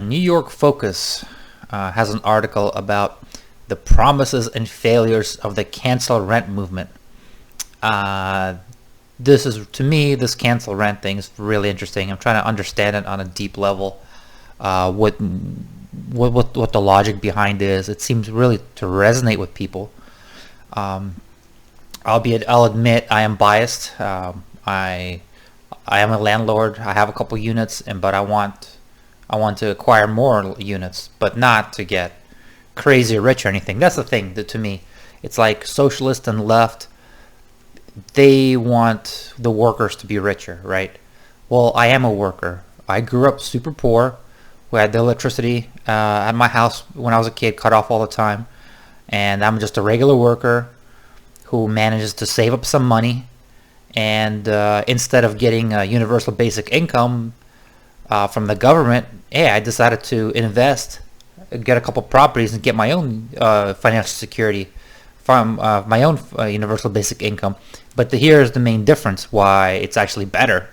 New York Focus has an article about the promises and failures of the cancel rent movement. Uh, this is, to me, this cancel rent thing is really interesting. I'm trying to understand it on a deep level. What the logic behind it is. It seems really to resonate with people. Um, I'll admit I am biased. I am a landlord. I have a couple units, but I want to acquire more units, but not to get crazy rich or anything. That's the thing that to me, it's like socialist and left. They want the workers to be richer, right? Well, I am a worker. I grew up super poor. We had the electricity at my house when I was a kid cut off all the time, and I'm just a regular worker who manages to save up some money. And instead of getting a universal basic income from the government, hey, I decided to invest, get a couple properties, and get my own financial security from my own universal basic income. But here's the main difference why it's actually better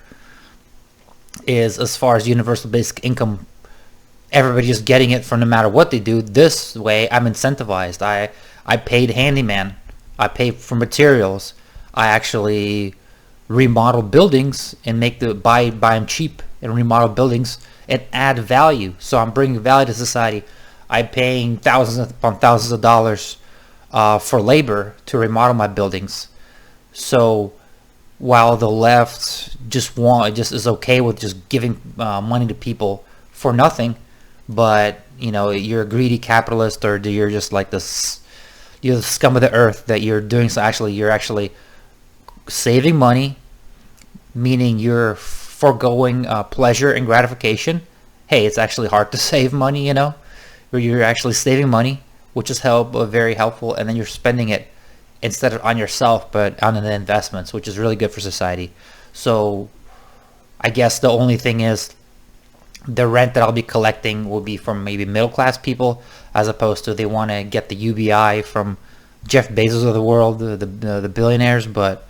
is as far as universal basic income, everybody just getting it for no matter what they do. This way, I'm incentivized. I paid handyman. I pay for materials. I actually remodel buildings and buy them cheap and remodel buildings and add value. So I'm bringing value to society. I'm paying thousands upon thousands of dollars for labor to remodel my buildings. So while the left just is okay with just giving money to people for nothing, but you're a greedy capitalist, or you're just like this, you're the scum of the earth that you're doing. So actually, you're actually saving money, meaning you're foregoing pleasure and gratification. Hey, it's actually hard to save money, where you're actually saving money, which is very helpful, and then you're spending it instead of on yourself, but on the investments, which is really good for society. So I guess the only thing is the rent that I'll be collecting will be from maybe middle class people, as opposed to they want to get the UBI from Jeff Bezos of the world, the billionaires. But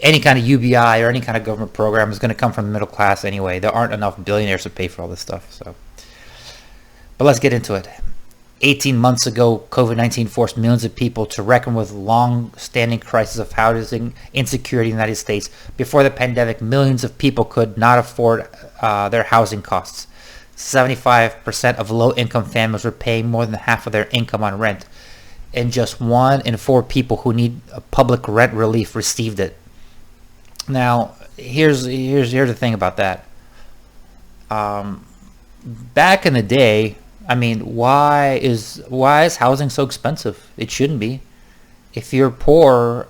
any kind of UBI or any kind of government program is going to come from the middle class anyway. There aren't enough billionaires to pay for all this stuff. But let's get into it. 18 months ago, COVID-19 forced millions of people to reckon with long-standing crisis of housing insecurity in the United States. Before the pandemic, millions of people could not afford their housing costs. 75% of low-income families were paying more than half of their income on rent, and just 1 in 4 people who need public rent relief received it. Now, here's the thing about that. Back in the day, I mean, why is housing so expensive? It shouldn't be. If you're poor,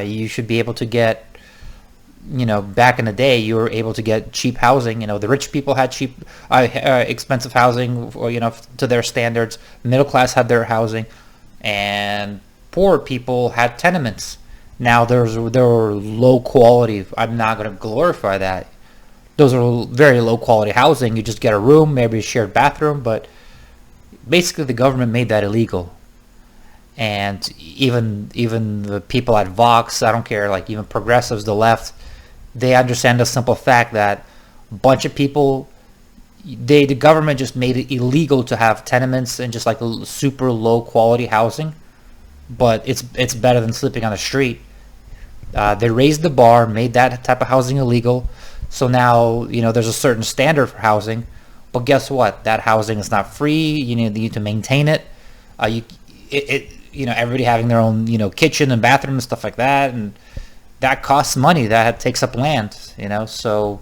you should be able to get, back in the day, you were able to get cheap housing. The rich people had cheap, expensive housing, to their standards. Middle class had their housing, and poor people had tenements. Now there were low quality. I'm not going to glorify that. Those are very low quality housing. You just get a room, maybe a shared bathroom, but basically the government made that illegal. And even the people at Vox, I don't care, like even progressives, the left, they understand the simple fact that a bunch of people, the government just made it illegal to have tenements and just like super low quality housing, but it's better than sleeping on the street. They raised the bar, made that type of housing illegal. So now there's a certain standard for housing, but guess what? That housing is not free. You need to maintain it. Everybody having their own kitchen and bathroom and stuff like that, and that costs money. That takes up land. So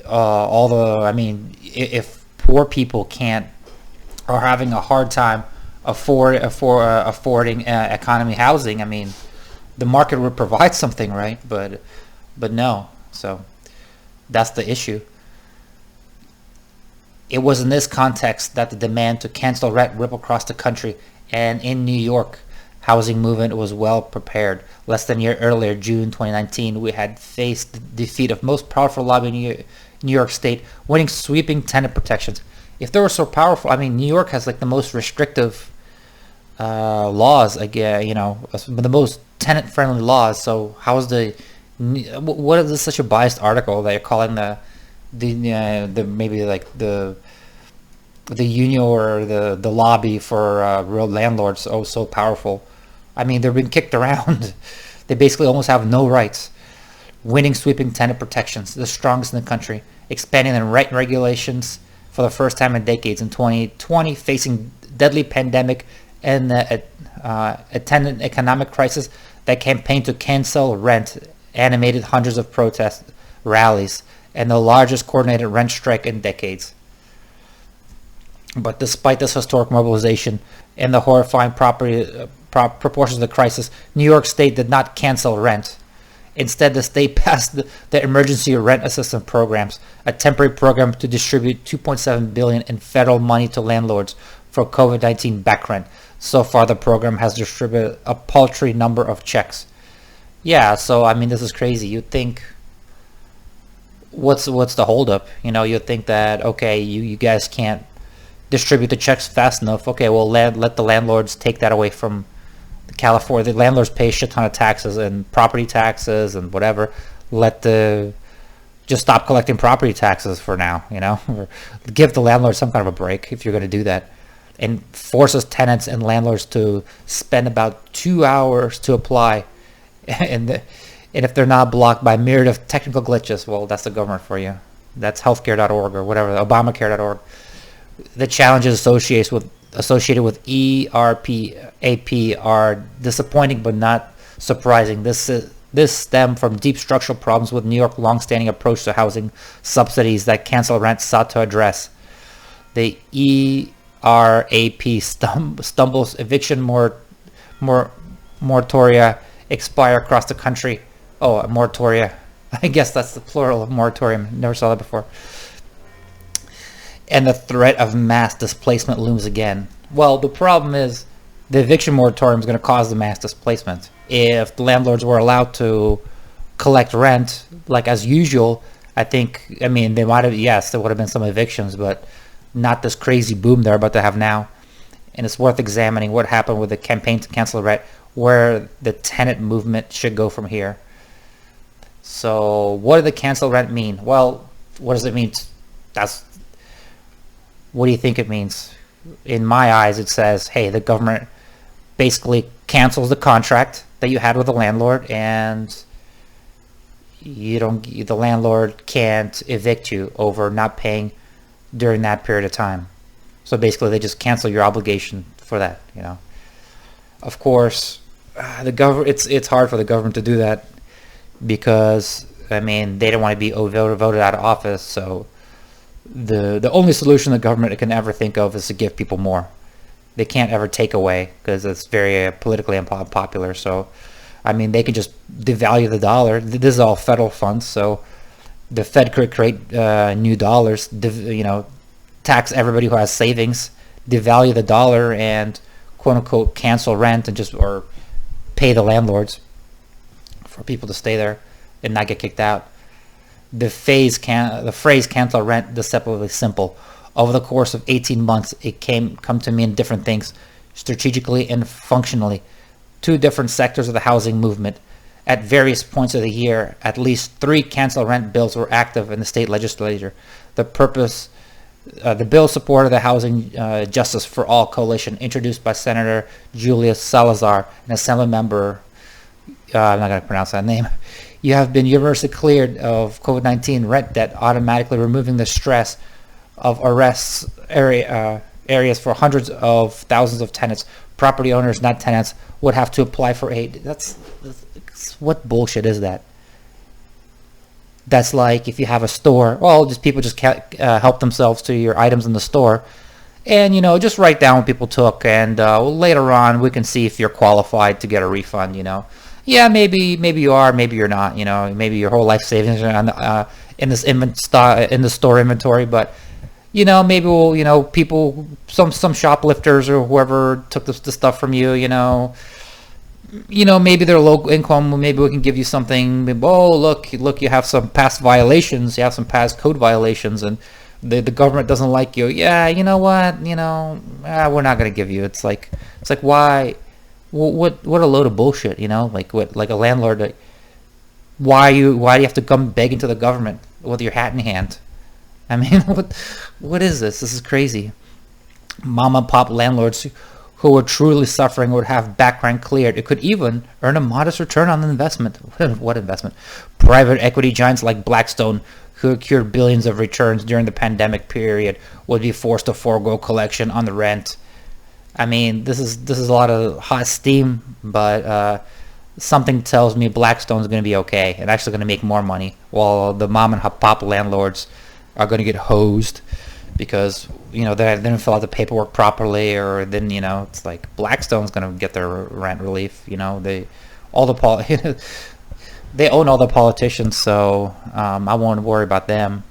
if poor people are having a hard time affording economy housing, I mean, the market would provide something, right? But no. So that's the issue. It was in this context that the demand to cancel rent rippled across the country, and in New York, housing movement was well prepared. Less than a year earlier, June 2019, we had faced the defeat of most powerful lobby in New York State, winning sweeping tenant protections. If they were so powerful, I mean, New York has like the most restrictive laws, the most tenant-friendly laws. So what is this such a biased article that you're calling the maybe like the union or the lobby for real landlords so powerful. I mean, they're being kicked around. They basically almost have no rights. Winning sweeping tenant protections, the strongest in the country, expanding the rent regulations for the first time in decades in 2020, facing deadly pandemic and attendant economic crisis that campaigned to cancel rent, animated hundreds of protest rallies, and the largest coordinated rent strike in decades. But despite this historic mobilization and the horrifying proportions of the crisis, New York State did not cancel rent. Instead, the state passed the Emergency Rent Assistance Programs, a temporary program to distribute $2.7 billion in federal money to landlords for COVID-19 back rent. So far, the program has distributed a paltry number of checks. Yeah, so I mean, this is crazy. You'd think, what's the holdup? You'd think that, okay, you guys can't distribute the checks fast enough. Okay, well, let the landlords take that away from California. The landlords pay a shit ton of taxes and property taxes and whatever. Just stop collecting property taxes for now, or give the landlord some kind of a break if you're going to do that, and forces tenants and landlords to spend about 2 hours to apply, and if they're not blocked by a myriad of technical glitches, well, that's the government for you. That's healthcare.org or whatever, Obamacare.org. The challenges associated with ERP/AP are disappointing but not surprising. This stemmed from deep structural problems with New York's long-standing approach to housing subsidies that cancel rent sought to address. The ERAP stumbles eviction moratoria expire across the country. Oh, moratoria. I guess that's the plural of moratorium. Never saw that before. And the threat of mass displacement looms again. Well, the problem is the eviction moratorium is going to cause the mass displacement. If the landlords were allowed to collect rent like as usual, I mean, they might have, yes, there would have been some evictions, but not this crazy boom they're about to have now. And it's worth examining what happened with the campaign to cancel rent, where the tenant movement should go from here. So what did the cancel rent mean? Well, what does it mean? What do you think it means? In my eyes, it says, hey, the government basically cancels the contract that you had with the landlord, and the landlord can't evict you over not paying during that period of time. So basically, they just cancel your obligation for that. Of course, the government. It's hard for the government to do that because, I mean, they don't want to be voted out of office. So the only solution the government can ever think of is to give people more. They can't ever take away because it's very politically unpopular. So, I mean, they can just devalue the dollar. This is all federal funds, so the Fed could create new dollars, tax everybody who has savings, devalue the dollar, and quote unquote cancel rent and or pay the landlords for people to stay there and not get kicked out. The phrase cancel rent deceptively simple. Over the course of 18 months, it come to mean different things, strategically and functionally. Two different sectors of the housing movement. At various points of the year, at least 3 cancel rent bills were active in the state legislature. The bill supported the Housing Justice for All coalition, introduced by Senator Julius Salazar, an assembly member. I'm not going to pronounce that name. You have been universally cleared of COVID-19 rent debt, automatically removing the stress of areas for hundreds of thousands of tenants. Property owners, not tenants, would have to apply for aid. That's what bullshit is that? That's like if you have a store, well, people just can't help themselves to your items in the store, and just write down what people took, and later on we can see if you're qualified to get a refund. Yeah, maybe you are, maybe you're not. Maybe your whole life savings are in the store inventory, but maybe we'll, people, some shoplifters or whoever took the stuff from you, maybe they're low income. Maybe we can give you something. Oh, look, you have some past violations. You have some past code violations, and the government doesn't like you. Yeah, you know what? We're not gonna give you. It's like why? What a load of bullshit. Like a landlord. Why do you have to come begging to the government with your hat in hand? I mean, what is this? This is crazy. Mom and pop landlords who were truly suffering would have back rent cleared. It could even earn a modest return on the investment. What investment? Private equity giants like Blackstone, who accrued billions of returns during the pandemic period, would be forced to forego collection on the rent. I mean, this is a lot of hot steam, but something tells me Blackstone's going to be okay and actually going to make more money, while the mom and pop landlords are going to get hosed because they didn't fill out the paperwork properly, or then it's like Blackstone's going to get their rent relief. They own all the politicians, so I won't worry about them.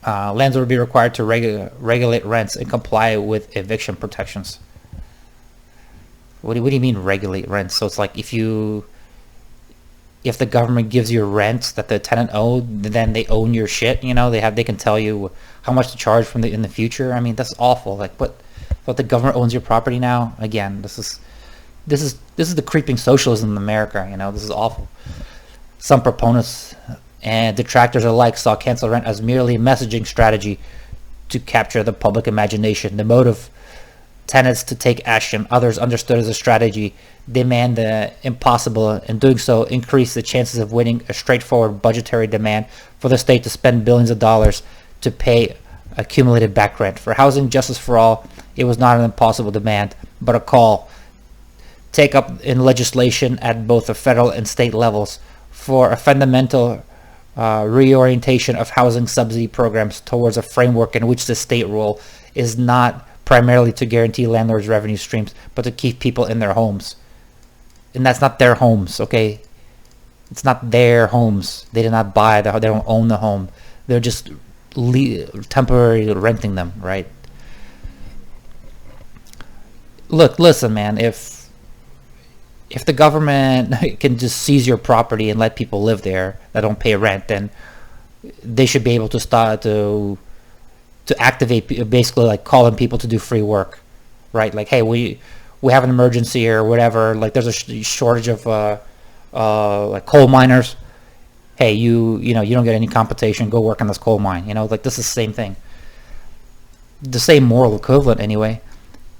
Landlords would be required to regulate rents and comply with eviction protections. What do you mean regulate rents? So it's like if the government gives you rent that the tenant owed, then they own your shit. They can tell you how much to charge in the future. I mean, that's awful. Like, what the government owns your property now? Again, this is the creeping socialism in America. This is awful. Some proponents and detractors alike saw cancel rent as merely a messaging strategy to capture the public imagination. The motive tenants to take action, others understood as a strategy, demand the impossible, and doing so increase the chances of winning a straightforward budgetary demand for the state to spend billions of dollars to pay accumulated back rent. For housing justice for all, it was not an impossible demand, but a call take up in legislation at both the federal and state levels for a fundamental reorientation of housing subsidy programs towards a framework in which the state role is not primarily to guarantee landlords' revenue streams, but to keep people in their homes. And that's not their homes, okay? It's not their homes. They did not buy they don't own the home. They're just temporarily renting them, right? Look, listen, man, if the government can just seize your property and let people live there that don't pay rent, then they should be able to start to activate, basically like calling people to do free work, right? Like, hey, we have an emergency or whatever. Like, there's a shortage of like coal miners. Hey, you don't get any compensation. Go work on this coal mine. Like, this is the same thing. The same moral equivalent, anyway.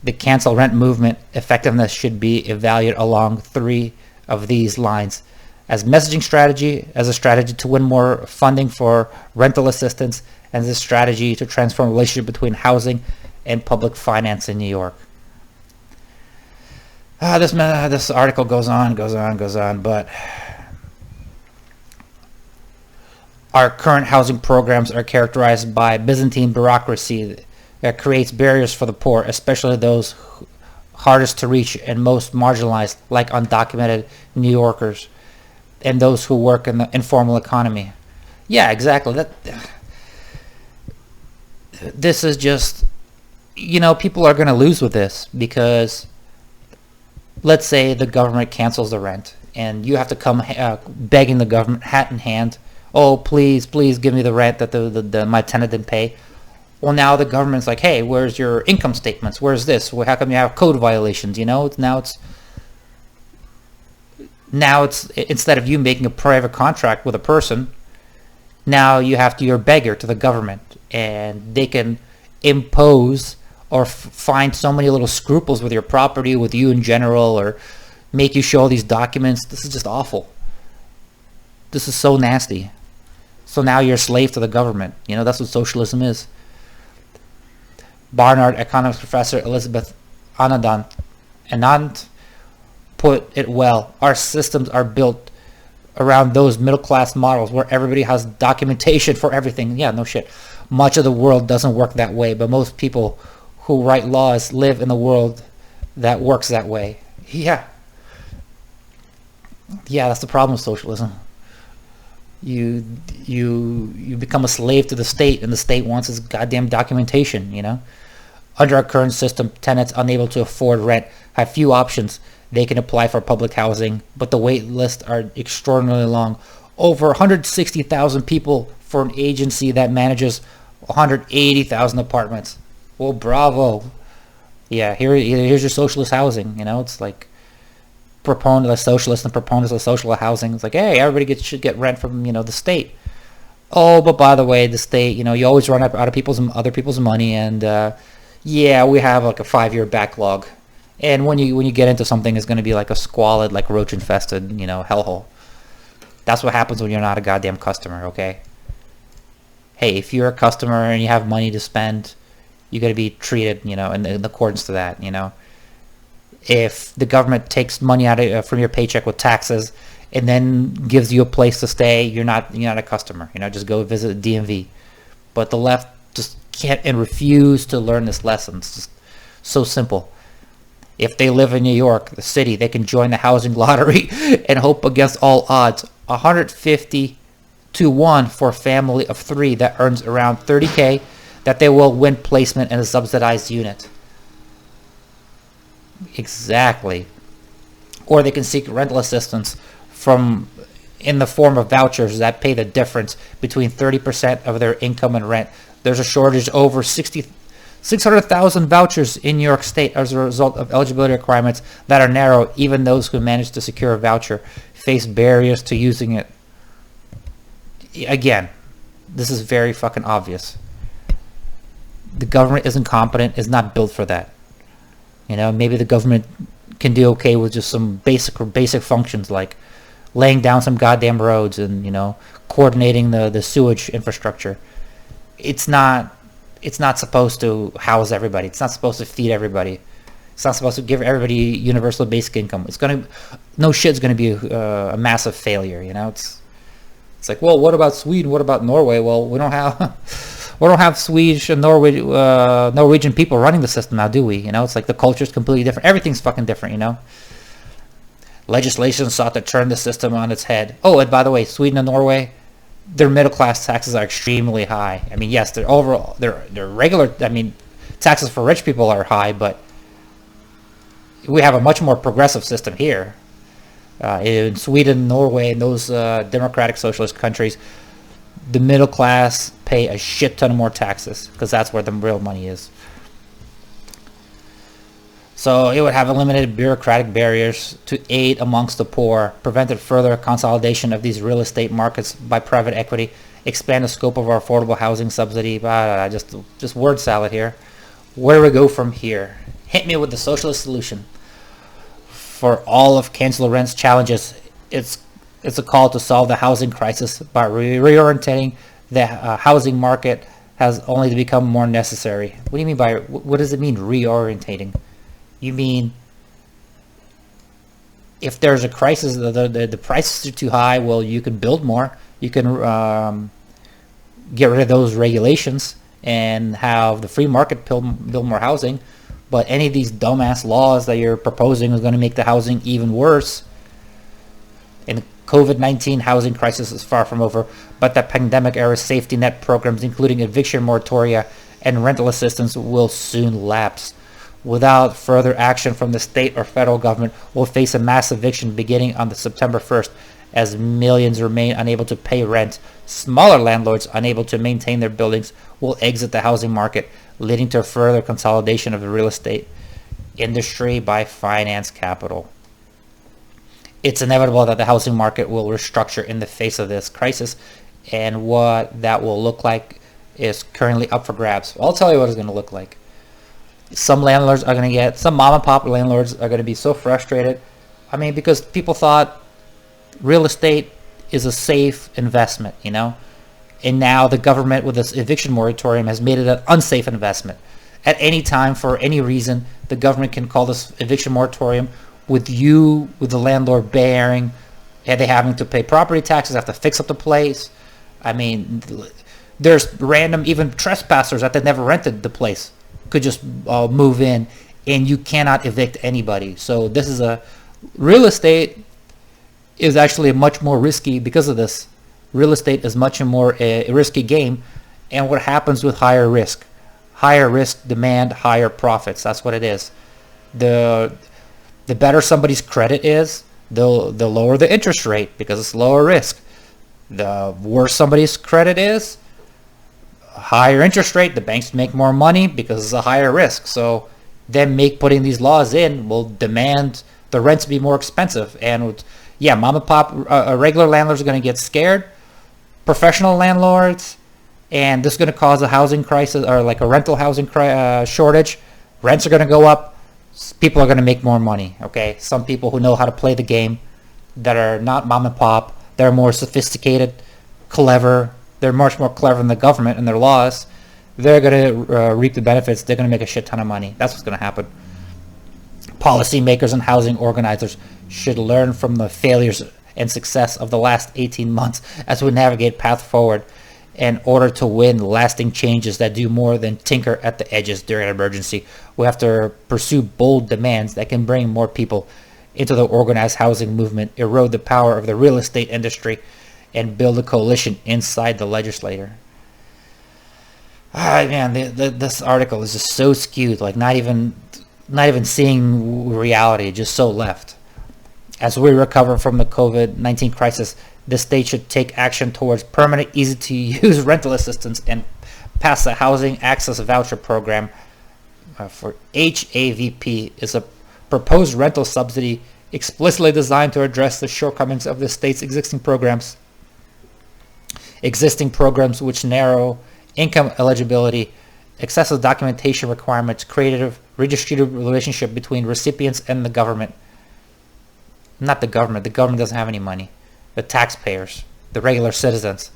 The cancel rent movement effectiveness should be evaluated along three of these lines: as messaging strategy, as a strategy to win more funding for rental assistance, and as a strategy to transform the relationship between housing and public finance in New York. This article goes on, but our current housing programs are characterized by Byzantine bureaucracy that creates barriers for the poor, especially those hardest to reach and most marginalized, like undocumented New Yorkers and those who work in the informal economy. Yeah, exactly. This is just, people are going to lose with this, because let's say the government cancels the rent and you have to come begging the government, hat in hand, oh, please give me the rent that my tenant didn't pay. Well, now the government's like, hey, where's your income statements? Where's this? Well, how come you have code violations? Now it's instead of you making a private contract with a person, now you're a beggar to the government, and they can impose or find so many little scruples with your property, with you in general, or make you show all these documents. This is just awful. This is so nasty. So now you're a slave to the government. That's what socialism is. Barnard economics professor Elizabeth Anand put it well. Our systems are built around those middle-class models where everybody has documentation for everything. Yeah, no shit. Much of the world doesn't work that way, but most people who write laws live in a world that works that way. Yeah, that's the problem with socialism. You become a slave to the state, and the state wants its goddamn documentation, Under our current system, tenants unable to afford rent have few options. They can apply for public housing, but the wait lists are extraordinarily long. Over 160,000 people for an agency that manages 180,000 apartments. Well, bravo. Yeah, here's your socialist housing. It's like proponents of socialist and proponents of social housing. It's like, hey, everybody should get rent from the state. Oh, but by the way, the state, you always run up out of other people's money, and yeah, we have like a 5-year backlog. And when you get into something, it's going to be like a squalid, like roach infested, hellhole. That's what happens when you're not a goddamn customer, okay? Hey, if you're a customer and you have money to spend, you got to be treated, in accordance to that, If the government takes money out of from your paycheck with taxes and then gives you a place to stay, you're not a customer. Just go visit the DMV. But the left just can't and refuse to learn this lesson. It's just so simple. If they live in New York, the city, they can join the housing lottery and hope against all odds. 150 to 1 for a family of 3 that earns around $30K that they will win placement in a subsidized unit. Exactly. Or they can seek rental assistance in the form of vouchers that pay the difference between 30% of their income and rent. There's a shortage over 600,000 vouchers in New York State as a result of eligibility requirements that are narrow. Even those who manage to secure a voucher face barriers to using it. Again, this is very fucking obvious. The government is incompetent, is not built for that. Maybe the government can do okay with just some basic functions like laying down some goddamn roads and, coordinating the sewage infrastructure. It's not supposed to house everybody. It's not supposed to feed everybody. It's not supposed to give everybody universal basic income. No shit's gonna be a massive failure. It's like, well, what about Sweden? What about Norway? Well, we don't have Swedish and Norwegian people running the system now, do we? It's like the culture's completely different. Everything's fucking different. Legislation sought to turn the system on its head. Oh, and by the way, Sweden and Norway, their middle class taxes are extremely high. I mean, yes, they're regular. I mean, taxes for rich people are high, but we have a much more progressive system here. In Sweden, Norway, and those democratic socialist countries, the middle class pay a shit ton more taxes because that's where the real money is. So it would have eliminated bureaucratic barriers to aid amongst the poor, prevented further consolidation of these real estate markets by private equity, expand the scope of our affordable housing subsidy. Just word salad here. Where do we go from here? Hit me with the socialist solution. For all of Chancellor Rent's challenges, it's a call to solve the housing crisis by reorientating the housing market has only to become more necessary. What do you mean by, what does it mean, reorientating? You mean if there's a crisis, the prices are too high, well, you can build more. You can get rid of those regulations and have the free market build more housing. But any of these dumbass laws that you're proposing is going to make the housing even worse. And the COVID-19 housing crisis is far from over, but the pandemic-era safety net programs, including eviction moratoria and rental assistance, will soon lapse. Without further action from the state or federal government, we'll face a mass eviction beginning on the September 1st as millions remain unable to pay rent. Smaller landlords unable to maintain their buildings will exit the housing market, leading to further consolidation of the real estate industry by finance capital. It's inevitable that the housing market will restructure in the face of this crisis, and what that will look like is currently up for grabs. I'll tell you what it's going to look like. Some mom and pop landlords are going to be so frustrated. I mean, because people thought real estate is a safe investment, and now the government with this eviction moratorium has made it an unsafe investment. At any time, for any reason, the government can call this eviction moratorium with the landlord bearing, and they having to pay property taxes, have to fix up the place. I mean, there's random, even trespassers that they never rented the place could just move in, and you cannot evict anybody. So this is real estate is actually much more risky because of this. Real estate is much more a risky game, and what happens with higher risk? Higher risk demand higher profits. That's what it is. The better somebody's credit is, the lower the interest rate because it's lower risk. The worse somebody's credit is, higher interest rate, the banks make more money because it's a higher risk. So them putting these laws in will demand the rents be more expensive. And mom and pop, regular landlords are going to get scared. professional landlords, and this is going to cause a housing crisis or like a rental housing shortage. Rents are going to go up. People are going to make more money. Okay, some people who know how to play the game, that are not mom and pop, that are more sophisticated, clever. They're much more clever than the government and their laws. They're going to reap the benefits. They're going to make a shit ton of money. That's what's going to happen. Policymakers and housing organizers should learn from the failures and success of the last 18 months as we navigate path forward in order to win lasting changes that do more than tinker at the edges during an emergency. We have to pursue bold demands that can bring more people into the organized housing movement, erode the power of the real estate industry, and build a coalition inside the legislature. Man, this article is just so skewed, like not even seeing reality, just so left. As we recover from the COVID-19 crisis, the state should take action towards permanent, easy-to-use rental assistance and pass the Housing Access Voucher Program for HAVP is a proposed rental subsidy explicitly designed to address the shortcomings of the state's existing programs. Existing programs which narrow income eligibility, excessive documentation requirements, creative redistributive relationship between recipients and the government. Not the government. The government doesn't have any money. The taxpayers, the regular citizens.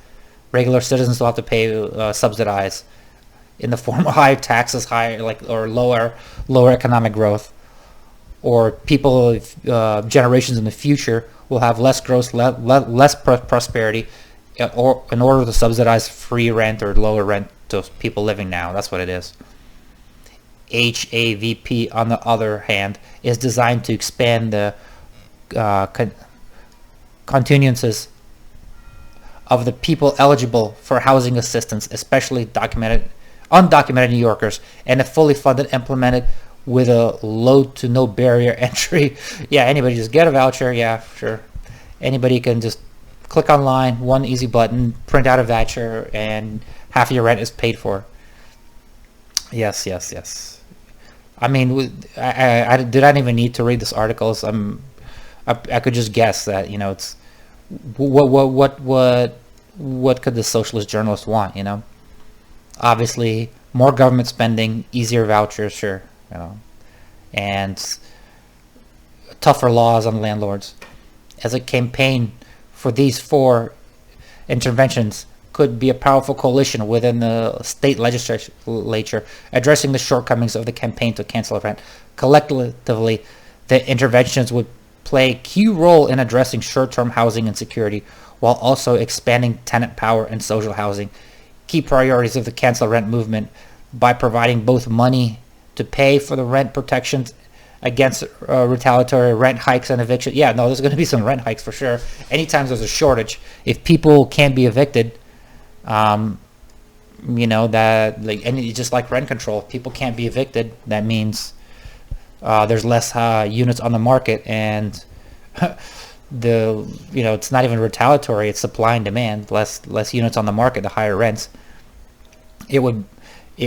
Regular citizens will have to pay subsidize in the form of high taxes, or lower economic growth, or people generations in the future will have less growth, less prosperity, or in order to subsidize free rent or lower rent to people living now. That's what it is. HAVP, on the other hand, is designed to expand the continuances of the people eligible for housing assistance, especially undocumented New Yorkers, and if fully funded, implemented with a low to no barrier entry. Yeah, anybody just get a voucher. Yeah, sure. Anybody can just click online, one easy button, print out a voucher, and half of your rent is paid for. Yes. I mean, I didn't even need to read this article. I could just guess that, it's what could the socialist journalist want, Obviously, more government spending, easier vouchers, sure, and tougher laws on landlords. As a campaign for these four interventions could be a powerful coalition within the state legislature addressing the shortcomings of the campaign to cancel rent. Collectively, the interventions would play a key role in addressing short-term housing insecurity while also expanding tenant power and social housing. Key priorities of the cancel rent movement by providing both money to pay for the rent protections against retaliatory rent hikes and eviction. Yeah, no, there's going to be some rent hikes for sure. Anytime there's a shortage, if people can't be evicted, that just like rent control, if people can't be evicted, that means there's less units on the market, and it's not even retaliatory, it's supply and demand. Less units on the market, the higher rents. It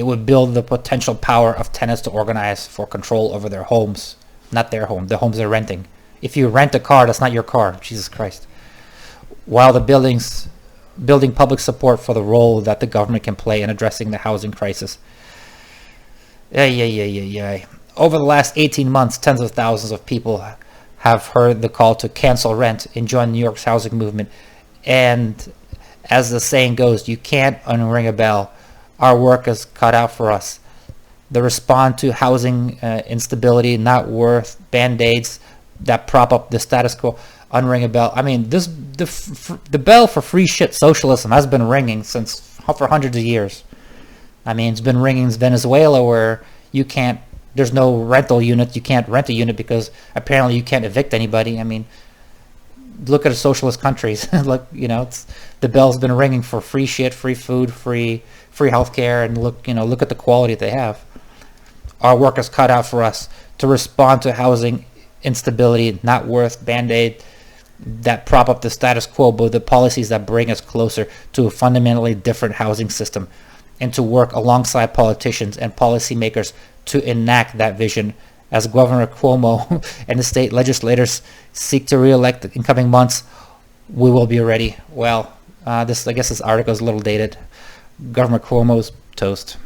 would build the potential power of tenants to organize for control over their homes, not their home, the homes they're renting. If you rent a car, that's not your car. Jesus Christ. While the building public support for the role that the government can play in addressing the housing crisis. Yeah. Over the last 18 months, tens of thousands of people have heard the call to cancel rent and join New York's housing movement. And as the saying goes, you can't unring a bell. Our work is cut out for us. The response to housing instability, not worth band-aids that prop up the status quo. Unring a bell. I mean, the bell for free shit socialism has been ringing for hundreds of years. I mean, it's been ringing in Venezuela, where there's no rental unit. You can't rent a unit because apparently you can't evict anybody. I mean, look at the socialist countries. Look, the bell's been ringing for free shit, free food, free healthcare, and look at the quality that they have. Our work is cut out for us to respond to housing instability, not worth band-aid that prop up the status quo, but the policies that bring us closer to a fundamentally different housing system, and to work alongside politicians and policymakers to enact that vision. As Governor Cuomo and the state legislators seek to re-elect in coming months, we will be ready. Well, This, I guess, this article is a little dated. Governor Cuomo's toast.